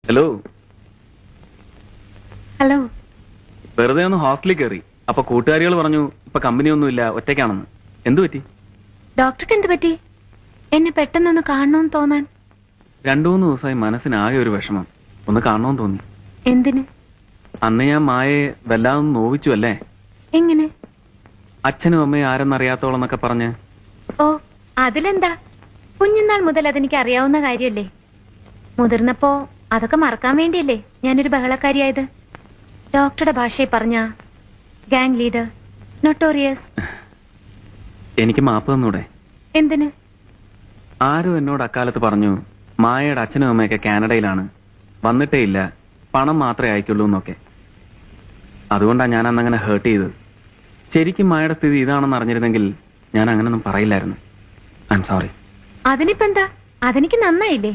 Hello. Hello. വെറുതെ ഒന്ന് ഹോസ്റ്റലിൽ കയറി. അപ്പൊ കൂട്ടുകാരികൾ പറഞ്ഞു ഇപ്പൊ കമ്പനിയൊന്നുമില്ല, ഒറ്റയ്ക്കാണെന്ന്. എന്തു പറ്റി? ഡോക്ടർക്ക് എന്ത് പറ്റി? എന്നെ പെട്ടെന്നൊന്ന് കാണണമെന്ന് തോന്നാൻ. 2-3 ദിവസമായി മനസ്സിനാകെ ഒരു വിഷമം. ഒന്ന് കാണണമെന്ന് തോന്നി. എന്തിന്? അന്ന് ഞാൻ മായയെ വല്ലാതെ നോവിച്ചു അല്ലേ? എങ്ങനെ? അച്ഛനും അമ്മയും ആരെന്നറിയാത്തോളം എന്നൊക്കെ പറഞ്ഞ്. ഓ, അതിലെന്താ? കുഞ്ഞുനാൾ മുതൽ അതെനിക്ക് അറിയാവുന്ന കാര്യമല്ലേ. മുതിർന്നപ്പോ അതൊക്കെ മറക്കാൻ വേണ്ടിയല്ലേ ഞാനൊരു ബഹളക്കാരിയായത്. ഡോക്ടറുടെ ഭാഷയിൽ പറഞ്ഞ ഗാങ് ലീഡർ, നൊട്ടോറിയസ്. എനിക്ക് മാപ്പ് തന്നൂടെ? എന്തിന്? ആരും എന്നോട് അക്കാലത്ത് പറഞ്ഞു മായയുടെ അച്ഛനും അമ്മയൊക്കെ കാനഡയിലാണ്, വന്നിട്ടേ ഇല്ല, പണം മാത്രമേ അയക്കുള്ളൂ എന്നൊക്കെ. അതുകൊണ്ടാണ് ഞാൻ അന്നങ്ങനെ ഹേർട്ട് ചെയ്തത്. ശരിക്കും മായയുടെ സ്ഥിതി ഇതാണെന്ന് അറിഞ്ഞിരുന്നെങ്കിൽ ഞാൻ അങ്ങനൊന്നും പറയില്ലായിരുന്നു. I am sorry. അതിനിപ്പെന്താ? അതെനിക്ക് നന്നായില്ലേ?